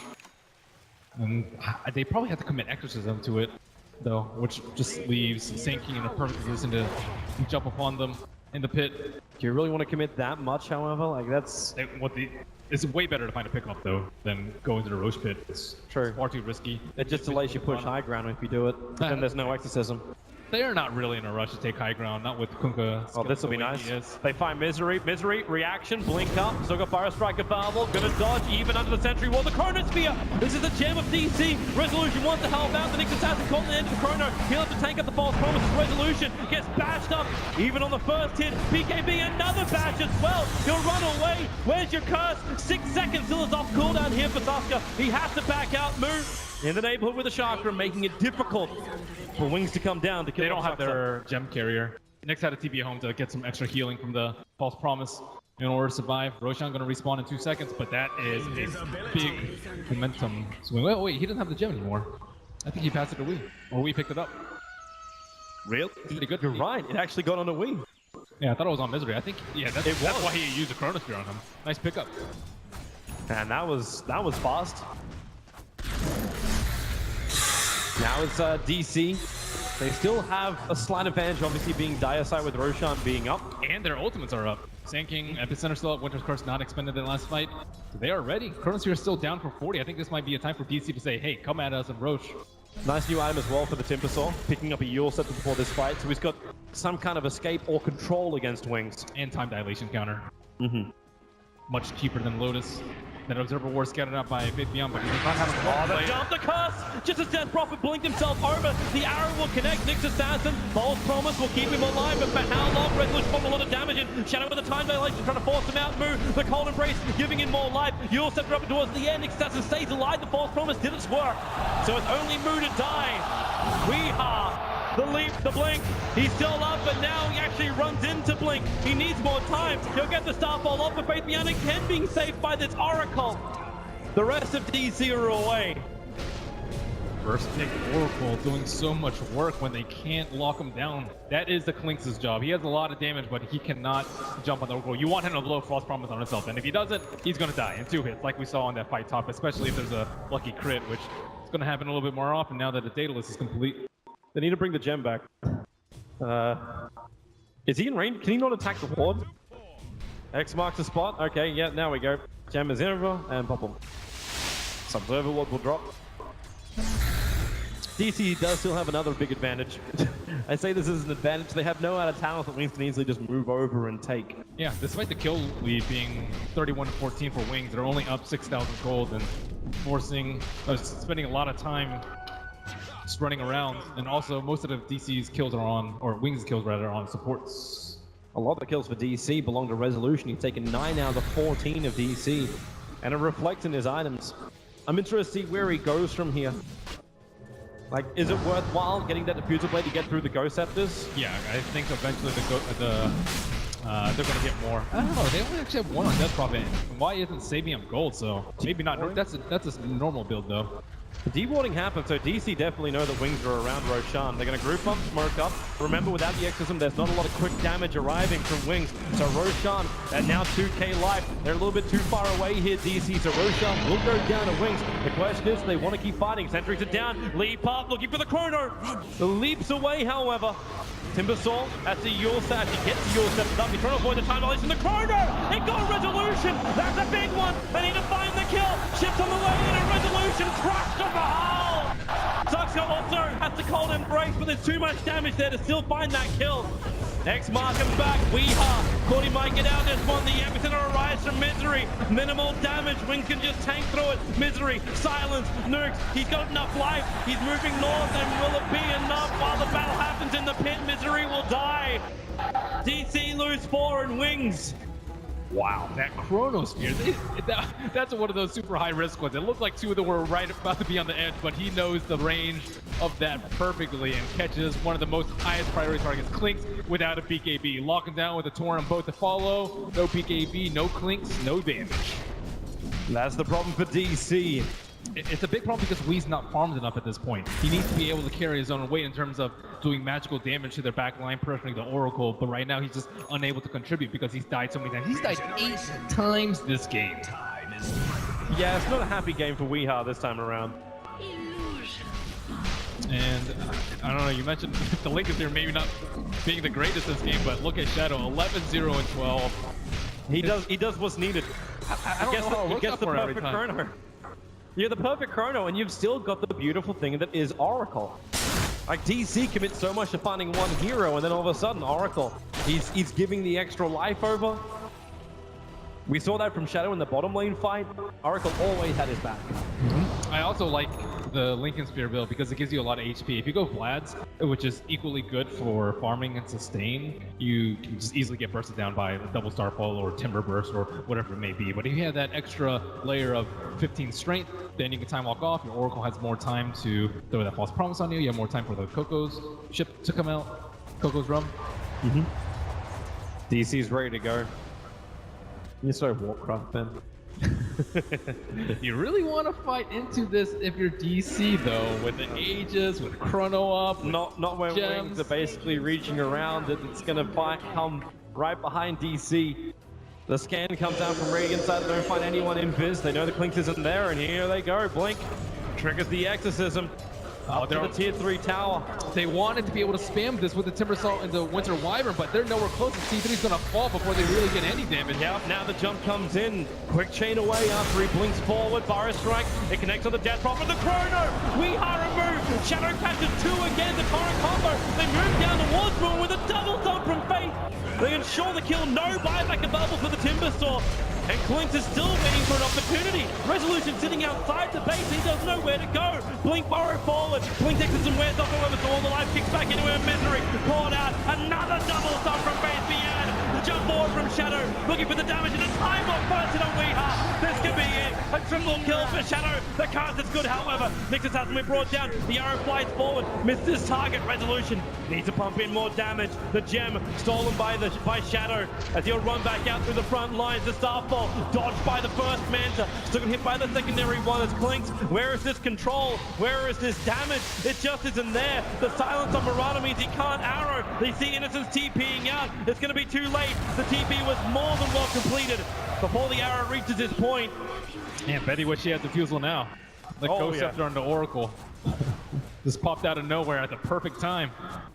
And they probably have to commit Exorcism to it, though, which just leaves Sand King in a perfect position to jump upon them in the pit. Do you really want to commit that much, however? Like, that's... It's way better to find a pickup, though, than go into the Roche pit. It's True. far too risky. It just delays you push high ground if you do it. Then there's no Exorcism. They are not really in a rush to take high ground, not with Kunkka. Oh, this will be nice. They find Misery. Misery, reaction, blink up. Still got Fire Striker Fireball. Gonna dodge even under the Sentry Wall. The Chronosphere! This is the gem of DC. Resolution wants to help out. The Nyx Assassin caught the end of the Chrono. He'll have to tank up the false promises. Resolution gets bashed up. Even on the first hit. BKB, another bash as well. He'll run away. Where's your curse? 6 seconds till it's off cooldown here for Tusker. He has to back out. Move in the neighborhood with a chakra, making it difficult for Wings to come down to kill. They don't have their gem carrier. Nyx had a TP home to get some extra healing from the false promise in order to survive. Roshan gonna respawn in 2 seconds, but that is a big momentum swing. Wait, he doesn't have the gem anymore. I think he passed it to Wii, or Wii picked it up. Really? Pretty good. You're right. It actually got on a Wii. Yeah, I thought it was on Misery. I think, yeah, that's why he used a Chronosphere on him. Nice pickup. And that was fast. Now it's DC. They still have a slight advantage, obviously being dire side with Roshan being up. And their ultimates are up. Sand King, Epicenter still up, Winter's Curse not expended in the last fight. So they are ready. Chronosphere is still down for 40. I think this might be a time for DC to say, hey, come at us and Roche. Nice new item as well for the Timbersaw, picking up a Yule set before this fight, so he's got some kind of escape or control against Wings. And time dilation counter. Much cheaper than Lotus. That Observer War scattered out by Faith Beyond, but he does not have a The jump, the curse! Just as Death Prophet blinked himself over, the arrow will connect Nyx Assassin. False Promise will keep him alive, but for how long? Resolution put a lot of damage in. Shadow with the time dilation trying to force him out. Move, the Cold Embrace giving him more life. Yule stepped up towards the end. Nyx Assassin stays alive. The False Promise didn't work. So it's only Mu to die. Weehaw! The leap, the blink, he's still up, but now he actually runs into blink. He needs more time. He'll get the Starfall off, but Faith Beyond again being saved by this Oracle. The rest of DC are away. First pick Oracle doing so much work when they can't lock him down. That is the Clinks' job. He has a lot of damage, but he cannot jump on the Oracle. You want him to blow Frost Promise on himself, and if he doesn't, he's going to die in 2 hits, like we saw on that fight top, especially if there's a lucky crit, which is going to happen a little bit more often now that the data list is complete. They need to bring the gem back. Is he in range? Can he not attack the ward? X marks the spot. Okay, yeah, now we go. Gem is in and pop him. Observer ward will drop. DC does still have another big advantage. I say this is an advantage. They have no out of talent that Wings can easily just move over and take. Yeah, despite the kill lead being 31-14 for Wings, they're only up 6,000 gold and forcing, spending a lot of time just running around, and also most of the DC's kills are on, or Wings' kills rather, are on supports. A lot of the kills for DC belong to Resolution. He's taken 9 out of the 14 of DC, and it reflects in his items. I'm interested to see where he goes from here. Like, is it worthwhile getting that Diffuser Blade to get through the Ghost Scepters? Yeah, I think eventually they're going to get more. I don't know, they only actually have 1 on Death Prophet. Why isn't Sabium gold, so maybe not. That's a normal build, though. The dewarding happened, so DC definitely know that Wings are around Roshan. They're going to group up, smoke up. Remember, without the exorcism, there's not a lot of quick damage arriving from Wings. So Roshan, at now 2k life, they're a little bit too far away here, DC. So Roshan will go down to Wings. The question is, they want to keep fighting. Sentries are down. Leap up, looking for the chrono. The leaps away, however. Timbersaw at the Yule set. He gets the Yule set up. He's trying to avoid the time dilation. The chrono! It got Resolution! That's a big one! They need to find the kill! Ships on the way in, and Resolution crushed on the hull! Zuxka also has the Cold Embrace, but there's too much damage there to still find that kill. X mark him back. Weehaw. Cordy might get out this one. The epicenter arrives from Misery. Minimal damage. Wings can just tank through it. Misery. Silence. Nukes. He's got enough life. He's moving north, and will it be enough while the battle happens in the pit? Misery will die. DC lose 4 and Wings. Wow, that Chronosphere, that's one of those super high risk ones. It looked like 2 of them were right about to be on the edge, but he knows the range of that perfectly and catches one of the most highest priority targets, Clinks, without a BKB. Locking down with a Tor on both to follow, no BKB, no Clinks, no damage. That's the problem for DC. It's a big problem because Wee's not farmed enough at this point. He needs to be able to carry his own weight in terms of doing magical damage to their back line, pressuring the Oracle, but right now he's just unable to contribute because he's died so many times. He's died 8 times this game. Yeah, it's not a happy game for Weehaw this time around. And I don't know, you mentioned the Link is here maybe not being the greatest this game, but look at Shadow, 11-0 and 12. He does what's needed. I don't know how He gets the perfect chrono. You're the perfect chrono, and you've still got the beautiful thing that is Oracle. Like, DC commits so much to finding one hero, and then all of a sudden, Oracle, he's giving the extra life over. We saw that from Shadow in the bottom lane fight. Oracle always had his back. I also like the Lincoln Spear build because it gives you a lot of HP. If you go Vlad's, which is equally good for farming and sustain, you can just easily get bursted down by a double Starfall or Timber Burst or whatever it may be. But if you have that extra layer of 15 strength, then you can time walk off. Your Oracle has more time to throw that False Promise on you. You have more time for the Coco's ship to come out. Coco's rum. DC's ready to go. You're so Warcraft fan. You really want to fight into this if you're DC though, with the Aegis, with Chrono up, Not when gems. Wings are basically reaching around it. It's gonna come right behind DC. The scan comes down from Radiant side. They don't find anyone in Viz. They know the Clinks isn't there, and here they go. Blink triggers the exorcism. Up to the tier 3 tower. They wanted to be able to spam this with the Timber Salt and the Winter Wyvern, but they're nowhere close. T3's gonna fall before they really get any damage. Yep, now the jump comes in. Quick chain away after he blinks forward. Burrow Strike. It connects on the death prop with the chrono. We are removed. Shadow catches 2 again. The current combo. They move down towards Moon with a double thump from Faith. They ensure the kill. No buyback available for the Timbersaw. And Clinks is still waiting for an opportunity. Resolution sitting outside the base. He doesn't know where to go. Blink Burrow forward. Blink takes some wears off however, so all the life kicks back into her misery. Caught out. Another double thump from Faith Beyond. The jump forward from Shadow. Looking for the damage and a time lock first on Weeha. This could be it. A triple kill for Shadow. The cast is good, however. Nixus hasn't been brought down. The arrow flies forward. Misses target. Resolution needs to pump in more damage. The gem stolen by Shadow as he'll run back out through the front lines. The Starfall dodged by the first Manta. Still hit by the secondary one as Clinks. Where is this control? Where is this damage? It just isn't there. The silence on Murata means he can't arrow. They see Innocence TPing out. It's going to be too late. The TP was more than well completed before the arrow reaches his point. Man, Betty wish she had Diffusal now. The Ghost Scepter on the Oracle. Just popped out of nowhere at the perfect time.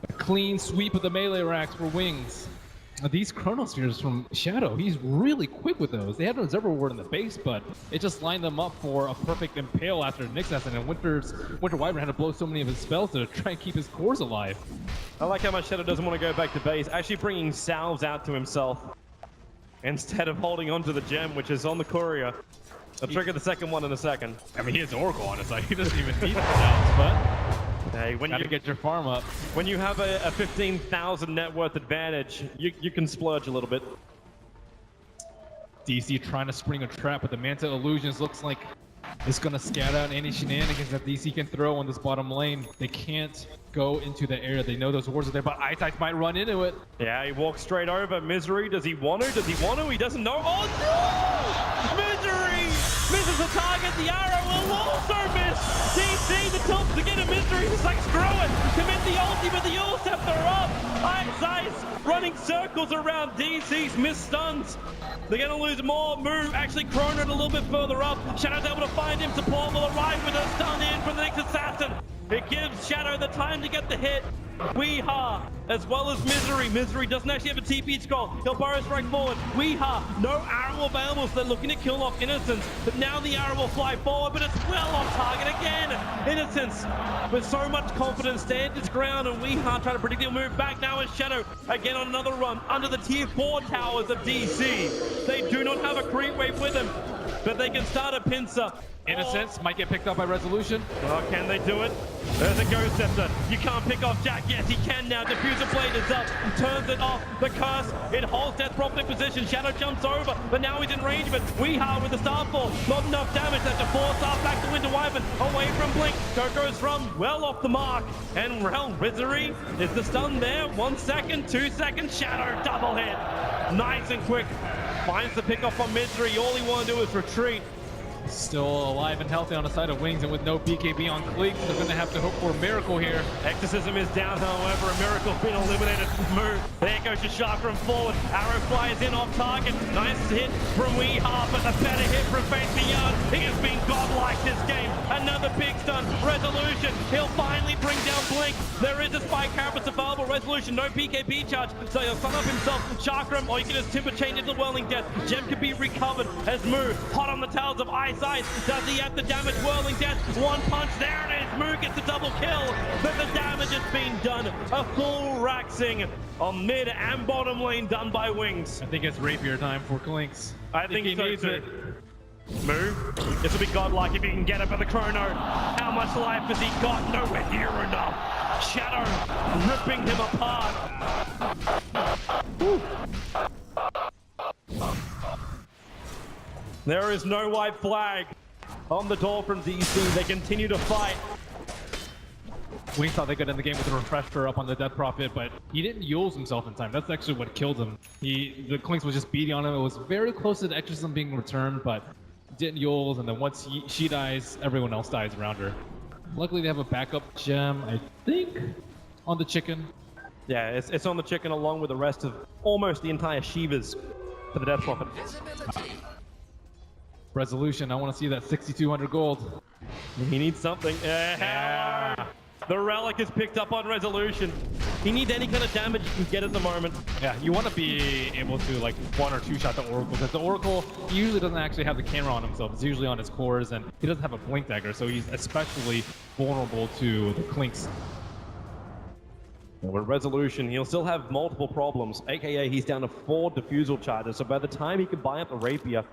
A clean sweep of the melee racks for Wings. These Chronospheres from Shadow, he's really quick with those. They had an Observer Ward in the base, but it just lined them up for a perfect impale after Nyx Assassin, and Winter Wyvern had to blow so many of his spells to try and keep his cores alive. I like how much Shadow doesn't want to go back to base, actually bringing salves out to himself instead of holding onto the gem, which is on the courier. I'll trigger the second one in a second. I mean, he has Oracle on his side. He doesn't even need the salves, but hey, when gotta get your farm up. When you have a 15,000 net worth advantage, you can splurge a little bit. DC trying to spring a trap, but the Manta Illusions looks like it's gonna scout out any shenanigans that DC can throw on this bottom lane. They can't go into the area. They know those wards are there, but Ice might run into it. Yeah, he walks straight over. Misery, does he want to? Does he want to? He doesn't know. Oh no! Misery misses the target. The arrow will also miss. DC, the tilt to get a Misery. He's like, screw it. Commit the ulti, but the Ult Scepter up. Ice running circles around DC's missed stuns. They're going to lose more. Move actually Chronoed a little bit further up. Shadow's able to find him. Support will arrive with a stun in from the next assassin. It gives Shadow the time to get the hit. Weeha, as well as Misery. Misery doesn't actually have a TP scroll. He'll Burrow Strike forward. Weeha, no arrow available, so they're looking to kill off Innocence. But now the arrow will fly forward, but it's well off target again. Innocence, with so much confidence, stands his ground, and Weeha trying to predict he'll move back now as Shadow. Again on another run under the tier 4 towers of DC. They do not have a creep wave with them, but they can start a pincer. Innocence might get picked up by Resolution. Oh, can they do it? There's a Ghost Scepter. You can't pick off Jack. Yes, he can now. Diffuser Blade is up. Turns it off. The curse. It holds Death Prop in position. Shadow jumps over, but now he's in range of it. Weeha with the Starfall. Not enough damage. That's a 4-star back to Winter Wyvern. Away from Blink. Coco's from well off the mark. And Misery is the stun there. 1 second, 2 seconds. Shadow double hit. Nice and quick. Finds the pickoff on Misery. All he wants to do is retreat. Still alive and healthy on the side of Wings, and with no BKB on Cleeks, they're going to have to hope for a miracle here. Exorcism is down, however, a miracle's been eliminated. Move. There goes Chakram forward. Arrow flies in off target. Nice hit from Weeha, but a better hit from Faith Beyond. He has been godlike this game. Another big stun. Resolution. He'll finally bring down Blink. There is a spike carapace available. Resolution, no BKB charge, so he'll stun up himself. Chakram, or you can just Timber Chain into Whirling Death. Gem can be recovered as Move hot on the tails of Ice. Does he have the damage? Whirling Death, one punch, there it is. Moo gets a double kill, but the damage has been done. A full Raxing on mid and bottom lane done by Wings. I think it's rapier time for Clinks. I think he so needs too. it. Move. This will be godlike if he can get it for the chrono. How much life has he got? Nowhere near enough. Shadow ripping him apart. Woo. There is no white flag on the door from DC. They continue to fight. Wings thought they could end the game with a refresher up on the Death Prophet, but he didn't Yules himself in time. That's actually what killed him. The Clinks was just beating on him. It was very close to the Exorcism being returned, but didn't Yules, and then once she dies, everyone else dies around her. Luckily, they have a backup gem, I think, on the chicken. Yeah, it's on the chicken along with the rest of almost the entire Shivas for the Death Prophet. Resolution, I want to see that 6,200 gold. He needs something. Yeah. The Relic is picked up on Resolution. He needs any kind of damage he can get at the moment. Yeah, you want to be able to like 1 or 2 shot the Oracle, because the Oracle, he usually doesn't actually have the camera on himself. It's usually on his cores, and he doesn't have a blink dagger, so he's especially vulnerable to the clinks. With Resolution, he'll still have multiple problems, aka he's down to 4 diffusal charges, so by the time he can buy up the Rapier,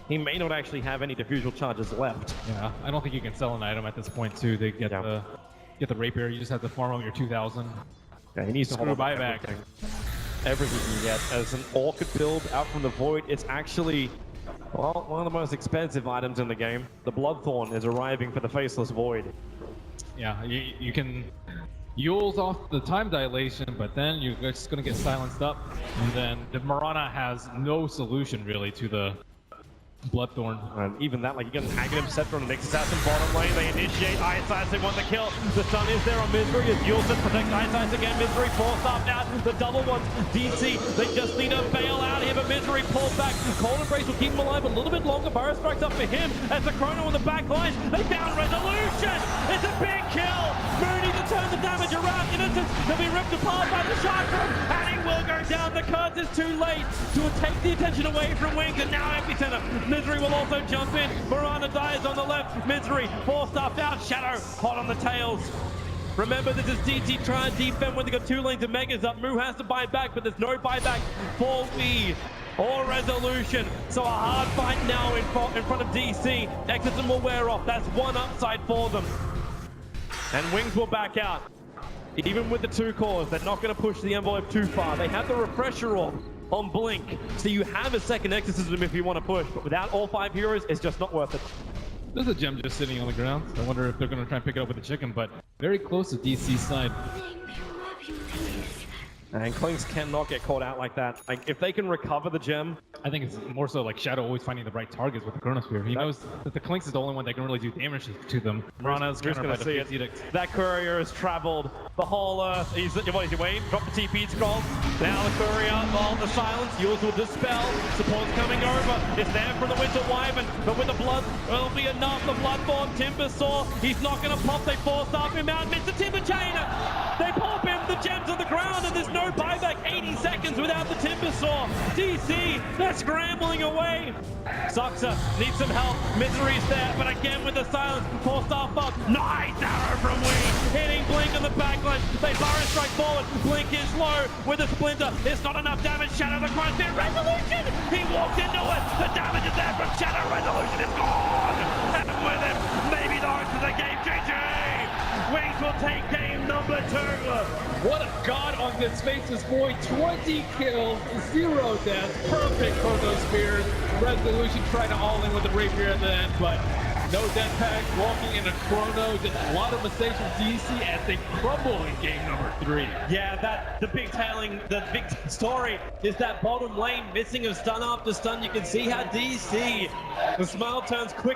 he may not actually have any diffusal charges left. Yeah, I don't think you can sell an item at this point too to get the Rapier. You just have to farm out your 2,000. Yeah, he needs to Screw hold on to buyback. everything he can get. As an Orchid build out from the Void, it's actually, well, one of the most expensive items in the game. The Bloodthorn is arriving for the Faceless Void. Yeah, you can Yule's off the time dilation, but then you're just going to get silenced up, and then the Mirana has no solution really to the Bloodthorn. And even that, like, you get an Aghanim Scepter on the next assassin bottom lane. They initiate Ice, they want the kill. The stun is there on Misery as Yule just protects Ice again. Misery forced up now. The double ones. DC, they just need to bail out here, but Misery pulls back. Cold Embrace will keep him alive a little bit longer. Burrow strikes up for him as the Chrono on the back line. They found Resolution. It's a big kill. Mooney to turn the damage around. Innocence, they'll be ripped apart by the Chakram, and he will go down because it's too late to take the attention away from Wings, and now Epicenter. Misery will also jump in. Mirana dies on the left. Misery, 4-star out. Shadow, hot on the tails. Remember, this is DT trying to defend when they got 2 lanes of Megas up. Moo has to buy back, but there's no buyback for V or Resolution. So a hard fight now in front of DC. Exorcism will wear off. That's one upside for them. And Wings will back out. Even with the 2 cores, they're not going to push the envelope too far. They have the refresher on Blink, so you have a second Exorcism if you want to push, but without all 5 heroes, it's just not worth it. There's a gem just sitting on the ground. I wonder if they're going to try and pick it up with the chicken, but very close to DC's side. And Clinks cannot get caught out like that. Like, if they can recover the gem, I think it's more so like Shadow always finding the right targets with the Chronosphere. He knows that the Clinks is the only one that can really do damage to them. Mirana's We're just countered gonna by the see Fate's it. Edict. That courier has traveled the whole Earth. What is he waiting? Drop the TP scroll. Now the courier, all the silence. Yules will dispel. Support's coming over. It's there from the Winter Wyvern, but with the blood, it'll be enough. The Bloodborne Timbersaw. He's not gonna pop. They force up him out. Mr. Timber Chainer. They pop him. The gems on the ground, and there's no buyback. 80 seconds without the Timbersaw. DC, they're scrambling away. Suxa needs some help. Misery's there, but again with the silence. 4-star fuck. Nice arrow from Wing. Hitting Blink on the backline. They burrow strike forward. Blink is low with a splinter. It's not enough damage. Shadow the Chronosphere. Resolution. He walked into it. The damage is there from Shadow. Resolution is gone. And with him, maybe the host of the game, GG. Wings will take game number 2. What a god on this Faceless Void. 20 kills, 0 deaths. Perfect Chronosphere. Resolution trying to all in with the Rapier at the end, but no death pack. Walking in a Chrono. Just a lot of mistakes from DC as they crumble in game number 3. Yeah, the big story is that bottom lane missing of stun after stun. You can see how DC, the smile turns quick.